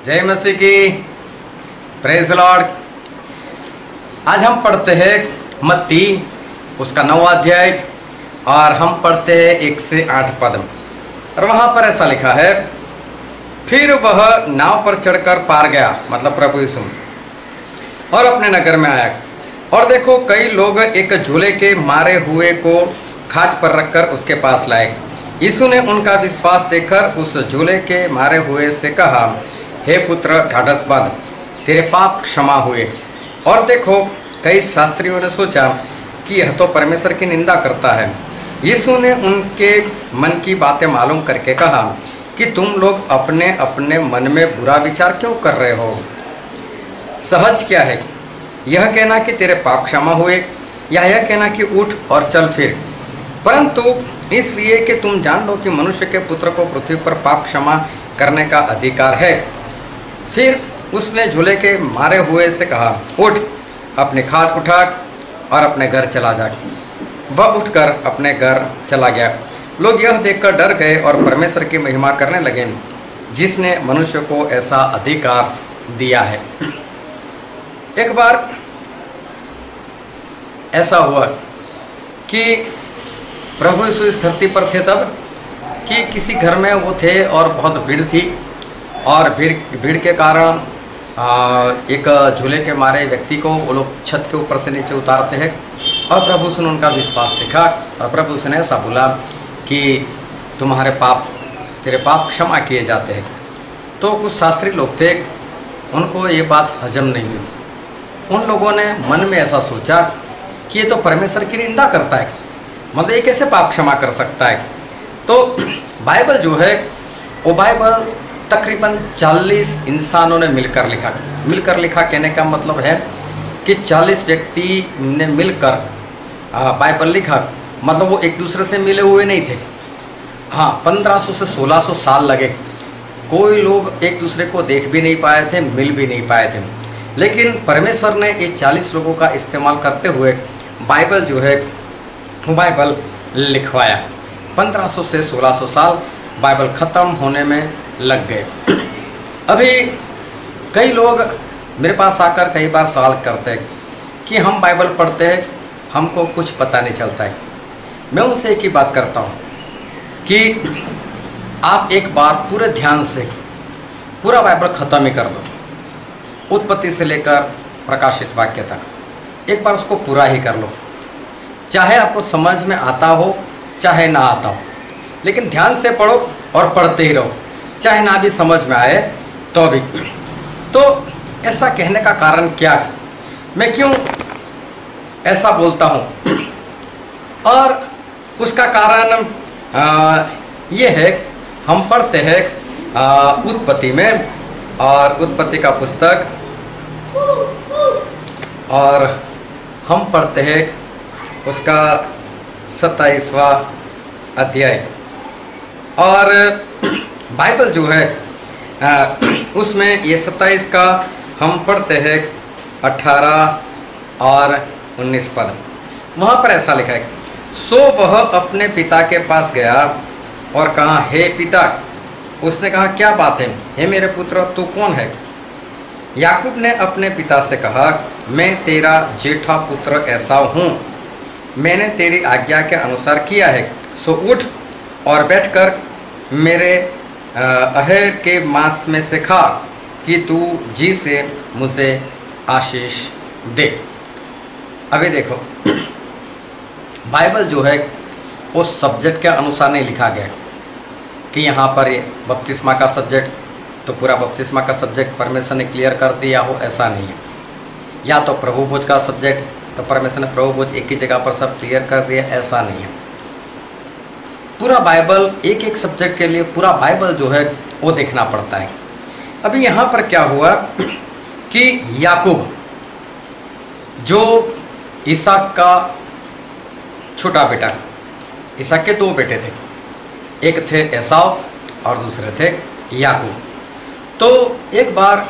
जय मसीह की। Praise Lord. आज हम पढ़ते हैं मत्ती उसका 9वां अध्याय और हम पढ़ते हैं 1 से 8 पद। और वहाँ पर ऐसा लिखा है, फिर वह नाव पर चढ़कर पार गया, मतलब प्रभु यीशु, और अपने नगर में आया। और देखो, कई लोग एक झूले के मारे हुए को खाट पर रखकर उसके पास लाए। यीशु ने उनका विश्वास देखकर उस झूले के मारे हुए से कहा, हे पुत्र, ढाढ़स बांध, तेरे पाप क्षमा हुए। और देखो, कई शास्त्रियों ने सोचा कि यह तो परमेश्वर की निंदा करता है। यीशु ने उनके मन की बातें मालूम करके कहा कि तुम लोग अपने अपने मन में बुरा विचार क्यों कर रहे हो। सहज क्या है, यह कहना कि तेरे पाप क्षमा हुए, या यह कहना कि उठ और चल फिर? परंतु इसलिए कि तुम जान लो कि मनुष्य के पुत्र को पृथ्वी पर पाप क्षमा करने का अधिकार है। फिर उसने झूले के मारे हुए से कहा, उठ, अपनी खाट उठा और अपने घर चला जा। वह उठकर अपने घर चला गया। लोग यह देखकर डर गए और परमेश्वर की महिमा करने लगे, जिसने मनुष्य को ऐसा अधिकार दिया है। एक बार ऐसा हुआ कि प्रभु यीशु इस धरती पर थे तब कि किसी घर में वो थे और बहुत भीड़ थी, और भीड़ के कारण एक झूले के मारे व्यक्ति को वो लोग छत के ऊपर से नीचे उतारते हैं। और प्रभु यीशु ने उनका विश्वास देखा और प्रभु यीशु ने ऐसा बोला कि तेरे पाप क्षमा किए जाते हैं। तो कुछ शास्त्री लोग थे, उनको ये बात हजम नहीं हुई। उन लोगों ने मन में ऐसा सोचा कि ये तो परमेश्वर की निंदा करता है, मतलब ये कैसे पाप क्षमा कर सकता है। तो बाइबल जो है, वो बाइबल तकरीबन 40 इंसानों ने मिलकर लिखा कहने का मतलब है कि 40 व्यक्ति ने मिलकर बाइबल लिखा। मतलब वो एक दूसरे से मिले हुए नहीं थे। हाँ, 1500 से 1600 साल लगे। कोई लोग एक दूसरे को देख भी नहीं पाए थे, मिल भी नहीं पाए थे। लेकिन परमेश्वर ने ये 40 लोगों का इस्तेमाल करते हुए बाइबल जो है वो बाइबल लिखवाया। 1500 से 1600 साल बाइबल ख़त्म होने में लग गए। अभी कई लोग मेरे पास आकर कई बार सवाल करते हैं कि हम बाइबल पढ़ते हैं, हमको कुछ पता नहीं चलता है। मैं उनसे एक ही बात करता हूँ कि आप एक बार पूरे ध्यान से पूरा बाइबल ख़त्म ही कर दो, उत्पत्ति से लेकर प्रकाशित वाक्य तक एक बार उसको पूरा ही कर लो। चाहे आपको समझ में आता हो चाहे ना आता हो, लेकिन ध्यान से पढ़ो और पढ़ते ही रहो, चाहे ना भी समझ में आए तो भी। तो ऐसा कहने का कारण क्या है, मैं क्यों ऐसा बोलता हूँ, और उसका कारण ये है, हम पढ़ते हैं उत्पत्ति में, और उत्पत्ति का पुस्तक, और हम पढ़ते हैं उसका 27वां अध्याय। और बाइबल जो है उसमें ये 27 का हम पढ़ते हैं 18 और 19 पद। वहाँ पर ऐसा लिखा है, सो वह अपने पिता के पास गया और कहा, हे पिता। उसने कहा, क्या बात है, हे मेरे पुत्र, तू कौन है? याकूब ने अपने पिता से कहा, मैं तेरा जेठा पुत्र एसाव हूँ, मैंने तेरी आज्ञा के अनुसार किया है। सो उठ और बैठकर मेरे अहेर के मांस में से खा, कि तू जी से मुझे आशीष दे। अभी देखो, बाइबल जो है वो सब्जेक्ट के अनुसार नहीं लिखा गया कि यहाँ पर ये बपतिस्मा का सब्जेक्ट, तो पूरा बपतिस्मा का सब्जेक्ट परमेश्वर ने क्लियर कर दिया हो, ऐसा नहीं है। या तो प्रभु भोज का सब्जेक्ट, तो परमेश्वर ने प्रभु भोज एक ही जगह पर सब क्लियर कर दिया, ऐसा नहीं है। पूरा बाइबल, एक एक सब्जेक्ट के लिए पूरा बाइबल जो है वो देखना पड़ता है। अभी यहाँ पर क्या हुआ कि याकूब जो इसहाक का छोटा बेटा, इसहाक के 2 बेटे थे, एक थे एसाव और दूसरे थे याकूब। तो एक बार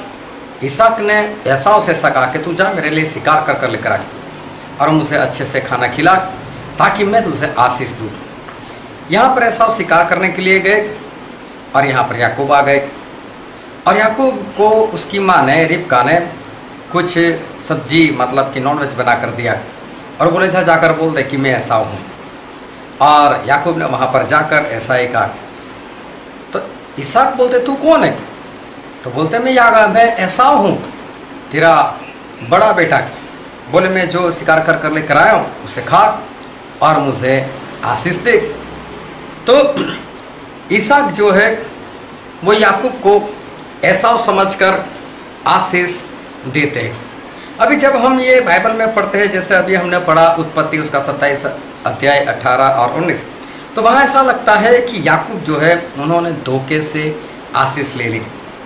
इसहाक ने एसाव से कहा कि तू जा मेरे लिए शिकार कर लेकर आ और मुझे अच्छे से खाना खिला, ताकि मैं तुझे आशीष दूँ। यहाँ पर एसाव शिकार करने के लिए गए और यहाँ पर याकूब आ गए। और याकूब को उसकी माँ ने, रिबका ने, कुछ सब्जी मतलब कि नॉनवेज बना कर दिया और बोले था जाकर बोल दे कि मैं ऐसा हूँ। और याकूब ने वहाँ पर जाकर ऐसा ही कहा। तो इसहाक बोलते तू कौन है? तो बोलते मैं ऐसा हूँ, तेरा बड़ा बेटा। बोले मैं जो शिकार कर लेकर आया हूँ उसे खा और मुझे आशीष दे। तो इसहाक जो है वो याकूब को ऐसा समझकर आशीष देते हैं। अभी जब हम ये बाइबल में पढ़ते हैं, जैसे अभी हमने पढ़ा उत्पत्ति उसका 27 अध्याय 18 और 19, तो वहाँ ऐसा लगता है कि याकूब जो है उन्होंने धोखे से आशीष ले ली।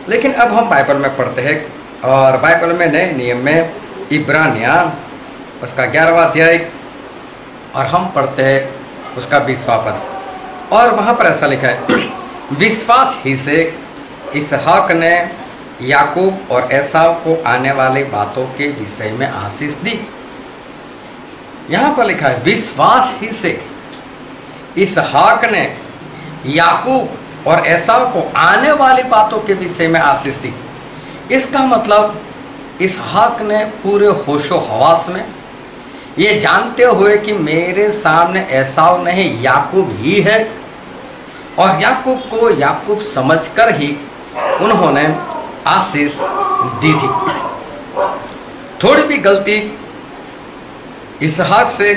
लेकिन अब हम बाइबल में पढ़ते हैं और बाइबल में नए नियम में इब्रानिया उसका 11वां अध्याय और हम पढ़ते हैं उसका 20वां पद। और वहाँ पर ऐसा लिखा है, विश्वास ही से इसहाक ने याकूब और एसाव को आने वाली बातों के विषय में आशीष दी। यहाँ पर लिखा है विश्वास ही से इसहाक ने याकूब और एसाव को आने वाली बातों के विषय में आशीष दी। इसका मतलब इसहाक ने पूरे होशो हवास में ये जानते हुए कि मेरे सामने एसाव नहीं याकूब ही है, और याकूब को याकूब समझकर ही उन्होंने आशीष दी थी। थोड़ी भी गलती इसहाक से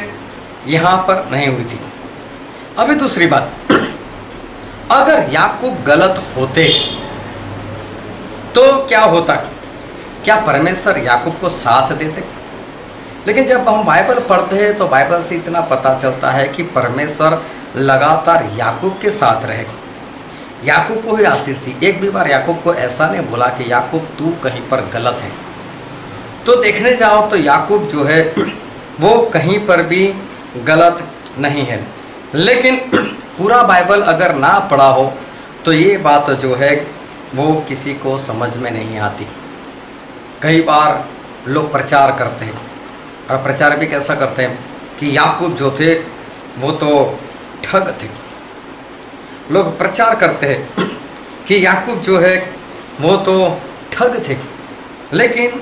यहाँ पर नहीं हुई थी। अभी दूसरी बात, अगर याकूब गलत होते तो क्या होता? क्या परमेश्वर याकूब को साथ देते? लेकिन जब हम बाइबल पढ़ते हैं तो बाइबल से इतना पता चलता है कि परमेश्वर लगातार याकूब के साथ रहे, याकूब को ही आशीष दी। एक भी बार याकूब को ऐसा नहीं बोला कि याकूब तू कहीं पर गलत है। तो देखने जाओ तो याकूब जो है वो कहीं पर भी गलत नहीं है। लेकिन पूरा बाइबल अगर ना पढ़ा हो तो ये बात जो है वो किसी को समझ में नहीं आती। कई बार लोग प्रचार करते हैं और प्रचार भी कैसा करते हैं कि याकूब जो थे वो तो ठग थे। लोग प्रचार करते हैं कि याकूब जो है वो तो ठग थे, लेकिन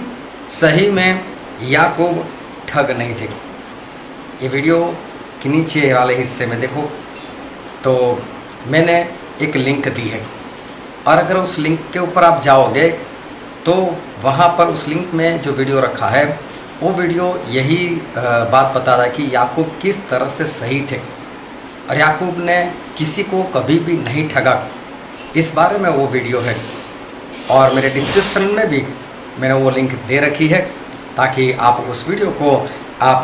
सही में याकूब ठग नहीं थे। ये वीडियो के नीचे वाले हिस्से में देखो तो मैंने एक लिंक दी है, और अगर उस लिंक के ऊपर आप जाओगे तो वहाँ पर उस लिंक में जो वीडियो रखा है वो वीडियो यही बात बताता है कि याकूब किस तरह से सही थे और याकूब ने किसी को कभी भी नहीं ठगा। इस बारे में वो वीडियो है और मेरे डिस्क्रिप्शन में भी मैंने वो लिंक दे रखी है ताकि आप उस वीडियो को आप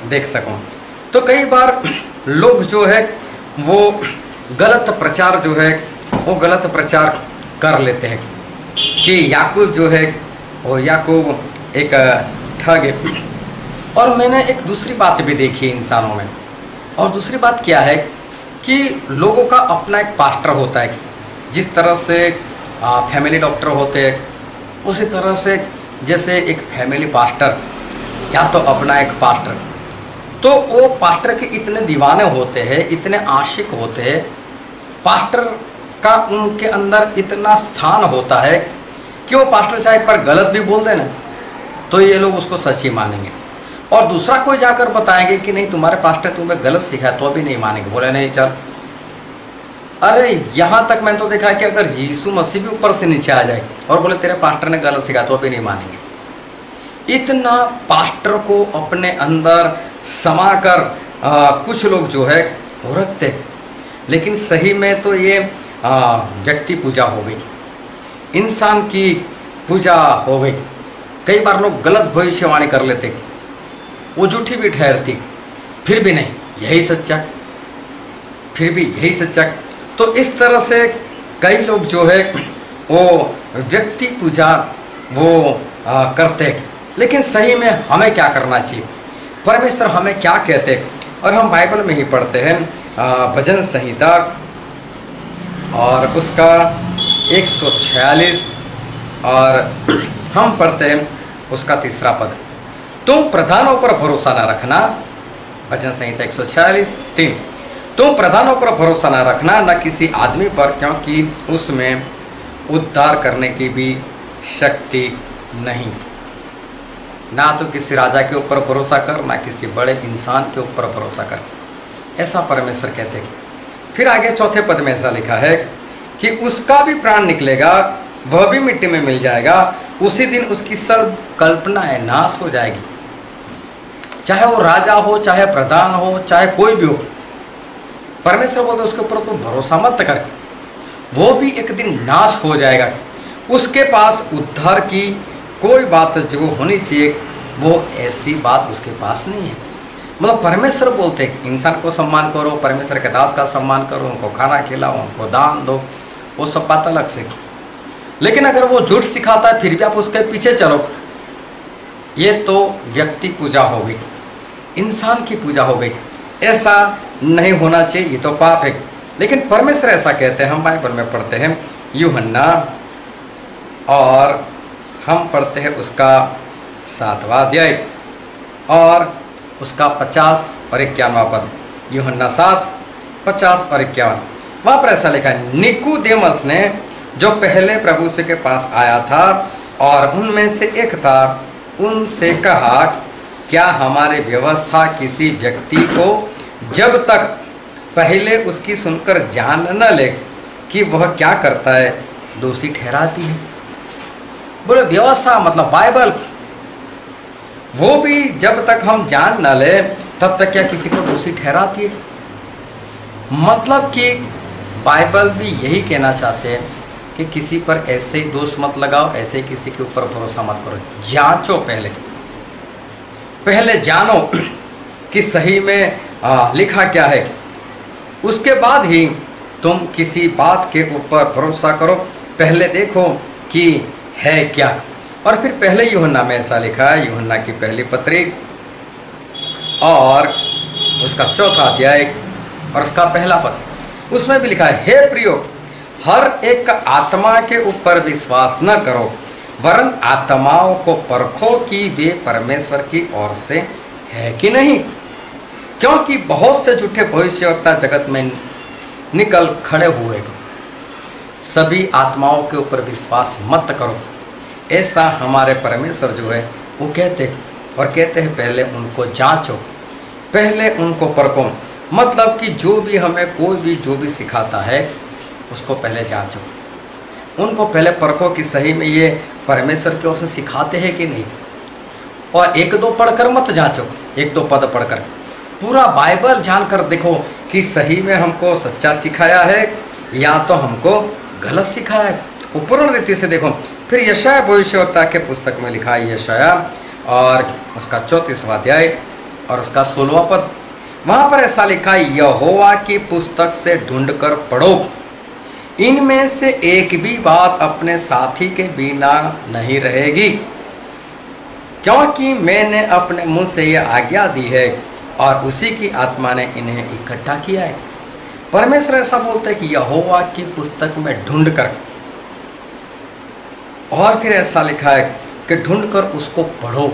देख सको। तो कई बार लोग जो है वो गलत प्रचार जो है वो गलत प्रचार कर लेते हैं कि याकूब जो है वो याकूब एक ठग है। और मैंने एक दूसरी बात भी देखी है इंसानों में, और दूसरी बात क्या है कि लोगों का अपना एक पास्टर होता है। जिस तरह से फैमिली डॉक्टर होते हैं उसी तरह से जैसे एक फैमिली पास्टर या तो अपना एक पास्टर, तो वो पास्टर के इतने दीवाने होते हैं, इतने आशिक होते हैं, पास्टर का उनके अंदर इतना स्थान होता है कि वो पास्टर चाहे पर गलत भी बोल देना तो ये लोग उसको सच ही मानेंगे, और दूसरा कोई जाकर बताएंगे कि नहीं तुम्हारे पास्टर तुम्हें गलत सिखाया तो भी नहीं मानेंगे, बोले नहीं चल। अरे यहाँ तक मैंने तो देखा है कि अगर यीशु मसीह भी ऊपर से नीचे आ जाए और बोले तेरे पास्टर ने गलत सिखाया तो भी नहीं मानेंगे। इतना पास्टर को अपने अंदर समाकर कुछ लोग जो है वो रखते, लेकिन सही में तो ये व्यक्ति पूजा हो गई, इंसान की पूजा हो गई। कई बार लोग गलत भविष्यवाणी कर लेते, वो झूठी भी ठहरती, फिर भी नहीं यही सच्चा, फिर भी यही सच्चा। तो इस तरह से कई लोग जो है वो व्यक्ति पूजा वो करते हैं। लेकिन सही में हमें क्या करना चाहिए, परमेश्वर हमें क्या कहते हैं? और हम बाइबल में ही पढ़ते हैं भजन संहिता और उसका 146 और हम पढ़ते हैं उसका 3 पद, तुम प्रधानों पर भरोसा न रखना। भजन संहिता 146:3, तुम प्रधानों पर भरोसा न रखना, न किसी आदमी पर, क्योंकि उसमें उद्धार करने की भी शक्ति नहीं। ना तो किसी राजा के ऊपर भरोसा कर, ना किसी बड़े इंसान के ऊपर भरोसा कर, ऐसा परमेश्वर कहते हैं। फिर आगे चौथे पद में ऐसा लिखा है कि उसका भी प्राण निकलेगा, वह भी मिट्टी में मिल जाएगा, उसी दिन उसकी सब कल्पनाएं नाश हो जाएगी। चाहे वो राजा हो, चाहे प्रधान हो, चाहे कोई भी हो, परमेश्वर बोलते उसके ऊपर तो भरोसा मत कर, वो भी एक दिन नाश हो जाएगा। उसके पास उद्धार की कोई बात जो होनी चाहिए, वो ऐसी बात उसके पास नहीं है। मतलब परमेश्वर बोलते हैं इंसान को सम्मान करो, परमेश्वर के दास का सम्मान करो, उनको खाना खिलाओ, उनको दान दो, वो सब बात अलग से। लेकिन अगर वो झूठ सिखाता है फिर भी आप उसके पीछे चलो, ये तो व्यक्ति पूजा हो गई, इंसान की पूजा हो गई। ऐसा नहीं होना चाहिए, ये तो पाप है। लेकिन परमेश्वर ऐसा कहते हैं, हम बाइबल में पढ़ते हैं यूहन्ना, और हम पढ़ते हैं उसका 7वां अध्याय और उसका 50 और 51वां पद। यूहन्ना 7, 50 और 51। वहाँ पर ऐसा लिखा है, निकोदेमस ने जो पहले प्रभु से के पास आया था और उनमें से एक था, उनसे कहा, क्या हमारे व्यवस्था किसी व्यक्ति को जब तक पहले उसकी सुनकर जान न ले कि वह क्या करता है, दोषी ठहराती है? बोले व्यवस्था मतलब बाइबल, वो भी जब तक हम जान न ले तब तक क्या किसी को दोषी ठहराती है? मतलब कि बाइबल भी यही कहना चाहते हैं कि किसी पर ऐसे ही दोष मत लगाओ, ऐसे ही किसी के ऊपर भरोसा मत करो, जांचो, पहले जानो कि सही में लिखा क्या है, उसके बाद ही तुम किसी बात के ऊपर भरोसा करो। पहले देखो कि है क्या। और फिर पहले यूहन्ना में ऐसा लिखा है, यूहन्ना की पहली पत्री और उसका 4वां अध्याय और उसका पहला पद, उसमें भी लिखा है, हे प्रियो, हर एक आत्मा के ऊपर विश्वास न करो, वरन आत्माओं को परखो कि वे परमेश्वर की ओर से है कि नहीं, क्योंकि बहुत से झूठे भविष्यवक्ता जगत में निकल खड़े हुए। सभी आत्माओं के ऊपर विश्वास मत करो, ऐसा हमारे परमेश्वर जो है वो कहते हैं। और कहते हैं पहले उनको जांचो, पहले उनको परखो। मतलब कि जो भी हमें कोई भी जो भी सिखाता है उसको पहले जांचो, उनको पहले परखो कि सही में ये परमेश्वर की ओर से सिखाते हैं कि नहीं। और एक दो पढ़कर मत जांचो, एक दो पद पढ़कर, पूरा बाइबल जानकर देखो कि सही में हमको सच्चा सिखाया है या तो हमको गलत सिखाया है। पूर्ण रीति से देखो। फिर यशाया भविष्यवक्ता के पुस्तक में लिखा है, यशाया और उसका 34वां अध्याय और उसका 16वां पद, वहाँ पर ऐसा लिखा है, यहोवा की पुस्तक से ढूंढकर पढ़ो, इनमें से एक भी बात अपने साथी के बिना नहीं रहेगी, क्योंकि मैंने अपने मुंह से यह आज्ञा दी है और उसी की आत्मा ने इन्हें इकट्ठा किया है। परमेश्वर ऐसा बोलते हैं कि यहोवा की पुस्तक में ढूंढ कर, और फिर ऐसा लिखा है कि ढूंढ कर उसको पढ़ो।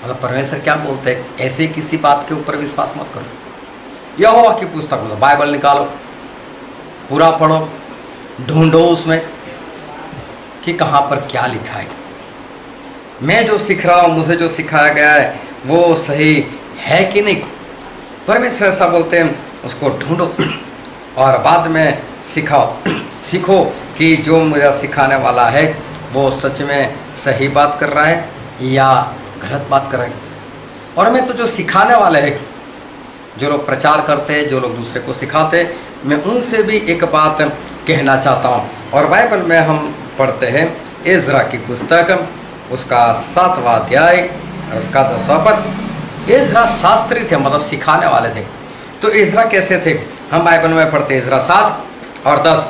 मतलब परमेश्वर क्या बोलते हैं, ऐसे किसी बात के ऊपर विश्वास मत करो। यहोवा की पुस्तक मतलब बाइबल निकालो, पूरा पढ़ो, ढूंढो उसमें कि कहाँ पर क्या लिखा है, मैं जो सीख रहा हूँ, मुझे जो सिखाया गया है वो सही है कि नहीं। परमेश्वर ऐसा बोलते हैं, उसको ढूंढो और बाद में सिखाओ, सीखो कि जो मुझे सिखाने वाला है वो सच में सही बात कर रहा है या गलत बात कर रहा है। और मैं तो जो सिखाने वाले हैं, जो लोग प्रचार करते हैं, जो लोग दूसरे को सिखाते हैं, मैं उनसे भी एक बात कहना चाहता हूँ। और बाइबल में हम पढ़ते हैं एजरा की पुस्तक, उसका 7वां अध्याय और उसका 10वां पद। एजरा शास्त्री थे, मतलब सिखाने वाले थे। तो एजरा कैसे थे, हम बाइबल में पढ़ते एजरा 7 और 10,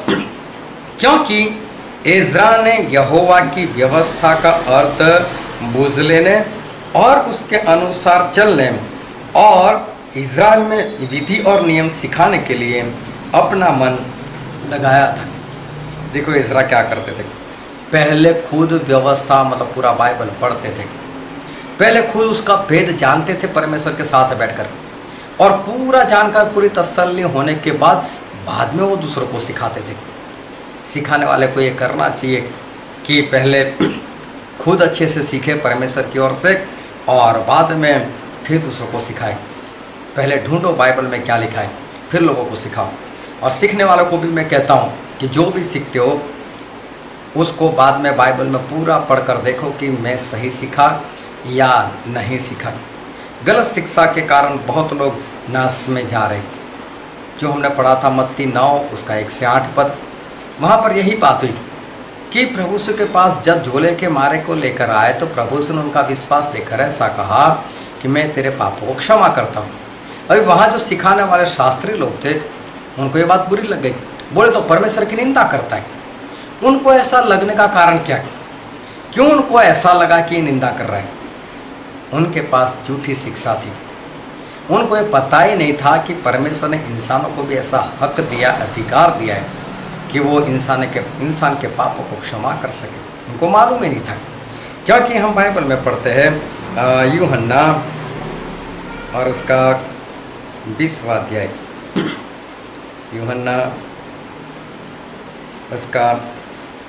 क्योंकि एजरा ने यहोवा की व्यवस्था का अर्थ बूझ लेने और उसके अनुसार चलने और इज़राइल में विधि और नियम सिखाने के लिए अपना मन लगाया था। देखो एजरा क्या करते थे, पहले खुद व्यवस्था मतलब पूरा बाइबल पढ़ते थे, पहले खुद उसका भेद जानते थे परमेश्वर के साथ बैठकर, और पूरा जानकर पूरी तसल्ली होने के बाद में वो दूसरों को सिखाते थे। सिखाने वाले को ये करना चाहिए कि पहले खुद अच्छे से सीखे परमेश्वर की ओर से और बाद में फिर दूसरों को सिखाए। पहले ढूंढो बाइबल में क्या लिखा है, फिर लोगों को सिखाओ। और सीखने वालों को भी मैं कहता हूँ कि जो भी सीखते हो उसको बाद में बाइबल में पूरा पढ़कर देखो कि मैं सही सीखा या नहीं सीखा। गलत शिक्षा के कारण बहुत लोग नाश में जा रहे। जो हमने पढ़ा था मत्ती 9 उसका 1 से 8 पद, वहाँ पर यही बात हुई कि प्रभु यीशु के पास जब झोले के मारे को लेकर आए तो प्रभु यीशु ने उनका विश्वास देखकर ऐसा कहा कि मैं तेरे पापों को क्षमा करता हूँ। अभी वहाँ जो सिखाने वाले शास्त्री लोग थे उनको ये बात बुरी लग गई, बोले तो परमेश्वर की निंदा करता है। उनको ऐसा लगने का कारण क्या, क्यों उनको ऐसा लगा कि निंदा कर रहा है? उनके पास झूठी शिक्षा थी। उनको ये पता ही नहीं था कि परमेश्वर ने इंसानों को भी ऐसा हक दिया, अधिकार दिया है कि वो इंसान के पापों को क्षमा कर सके। उनको मालूम ही नहीं था, क्योंकि हम बाइबल में पढ़ते हैं यूहन्ना और उसका 20वां अध्याय, यूहन्ना उसका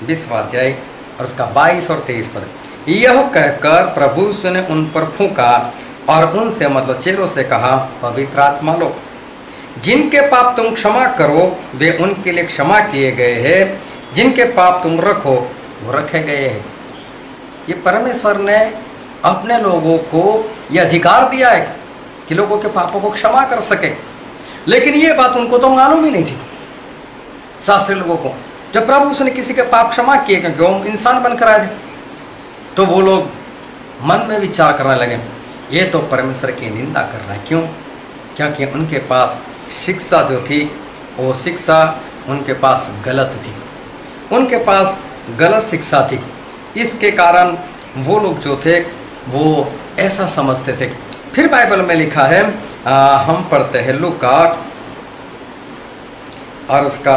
20वां अध्याय और उसका 22 और 23 पद। यह कहकर प्रभु यीशु ने उन पर फूंका और उनसे मतलब चेलों से कहा, पवित्र आत्मा लो, जिनके पाप तुम क्षमा करो वे उनके लिए क्षमा किए गए हैं, जिनके पाप तुम रखो वो रखे गए हैं। ये परमेश्वर ने अपने लोगों को ये अधिकार दिया है कि लोगों के पापों को क्षमा कर सके, लेकिन ये बात उनको तो मालूम ही नहीं थी शास्त्री लोगों को। जब प्रभु उसने किसी के पाप क्षमा किए क्योंकि वो इंसान बनकर आए थे, तो वो लोग मन में विचार करने लगे ये तो परमेश्वर की निंदा कर रहा है। क्यों? क्योंकि उनके पास शिक्षा जो थी वो शिक्षा उनके पास गलत थी, उनके पास गलत शिक्षा थी। इसके कारण वो लोग जो थे वो ऐसा समझते थे। फिर बाइबल में लिखा है, हम पढ़ते हैं लूका और उसका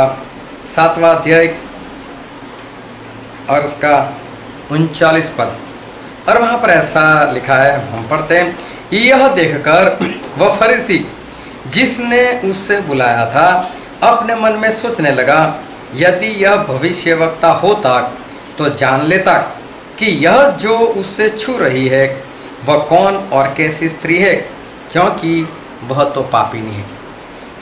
7वां अध्याय और उसका 39 पद, और वहाँ पर ऐसा लिखा है, हम पढ़ते हैं, यह देखकर वह फरीसी जिसने उससे बुलाया था अपने मन में सोचने लगा, यदि यह भविष्यवक्ता होता तो जान लेता कि यह जो उससे छू रही है वह कौन और कैसी स्त्री है, क्योंकि वह तो पापिनी है।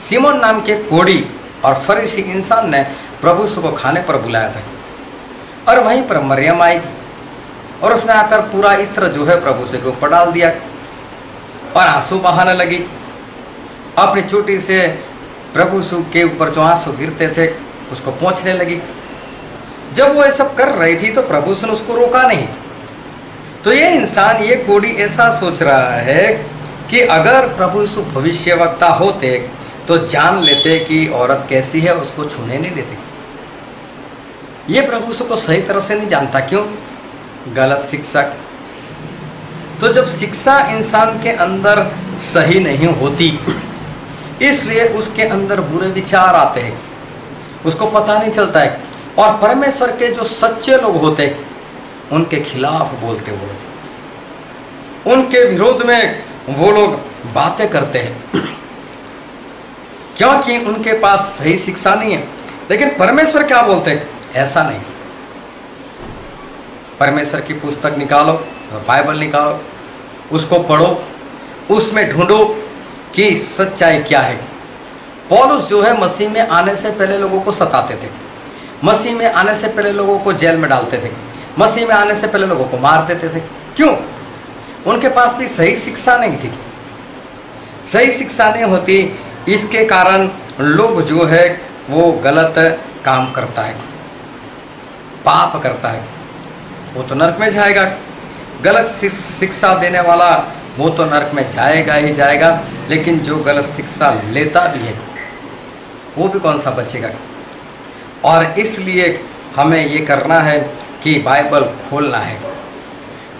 सिमोन नाम के कोढ़ी और फरीसी इंसान ने प्रभु यीशु को खाने पर बुलाया था, और वहीं पर मरियम आई और उसने आकर पूरा इत्र जो है प्रभु यीशु के ऊपर डाल दिया और आंसू बहाने लगी। अपनी चोटी से प्रभु यीशु के ऊपर जो आंसू गिरते थे उसको पोंछने लगी। जब वो ये सब कर रही थी तो प्रभु यीशु ने उसको रोका नहीं। तो ये इंसान, ये कोढ़ी ऐसा सोच रहा है कि अगर प्रभु यीशु भविष्यवक्ता होते तो जान लेते कि औरत कैसी है, उसको छूने नहीं देते। ये प्रभु यीशु को सही तरह से नहीं जानता। क्यों? गलत शिक्षक। तो जब शिक्षा इंसान के अंदर सही नहीं होती, इसलिए उसके अंदर बुरे विचार आते हैं, उसको पता नहीं चलता है, और परमेश्वर के जो सच्चे लोग होते उनके खिलाफ बोलते वो लोग, उनके विरोध में वो लोग बातें करते हैं, क्योंकि उनके पास सही शिक्षा नहीं है। लेकिन परमेश्वर क्या बोलते हैं? ऐसा नहीं। परमेश्वर की पुस्तक निकालो, बाइबल निकालो, उसको पढ़ो, उसमें ढूंढो कि सच्चाई क्या है। पौलुस जो है मसीह में आने से पहले लोगों को सताते थे, मसीह में आने से पहले लोगों को जेल में डालते थे, मसीह में आने से पहले लोगों को मार देते थे। क्यों? उनके पास भी सही शिक्षा नहीं थी। सही शिक्षा नहीं होती, इसके कारण लोग जो है वो गलत काम करता है, पाप करता है, वो तो नरक में जाएगा। गलत शिक्षा देने वाला वो तो नरक में जाएगा ही जाएगा, लेकिन जो गलत शिक्षा लेता भी है वो भी कौन सा बचेगा। और इसलिए हमें ये करना है कि बाइबल खोलना है,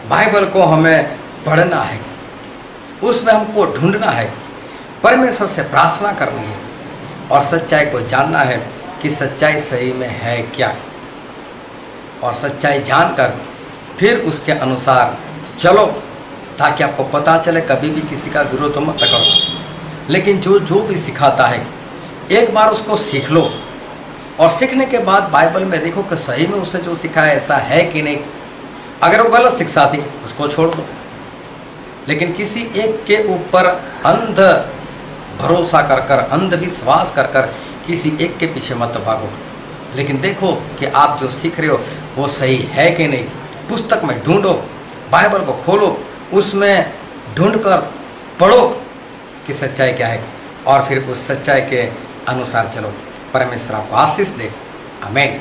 बाइबल को हमें पढ़ना है, उसमें हमको ढूंढना है, परमेश्वर से प्रार्थना करनी है और सच्चाई को जानना है कि सच्चाई सही में है क्या, और सच्चाई जानकर फिर उसके अनुसार चलो, ताकि आपको पता चले। कभी भी किसी का विरोध मत करो, लेकिन जो भी सिखाता है एक बार उसको सीख लो, और सीखने के बाद बाइबल में देखो कि सही में उसने जो सिखाया ऐसा है कि नहीं। अगर वो गलत शिक्षा थी उसको छोड़ दो, लेकिन किसी एक के ऊपर अंध भरोसा कर कर, अंधविश्वास कर कर किसी एक के पीछे मत भागो, लेकिन देखो कि आप जो सीख रहे हो वो सही है कि नहीं। पुस्तक में ढूंढो, बाइबल को खोलो, उसमें ढूंढ कर पढ़ो कि सच्चाई क्या है, और फिर उस सच्चाई के अनुसार चलो। परमेश्वर आपको आशीष दे। आमीन।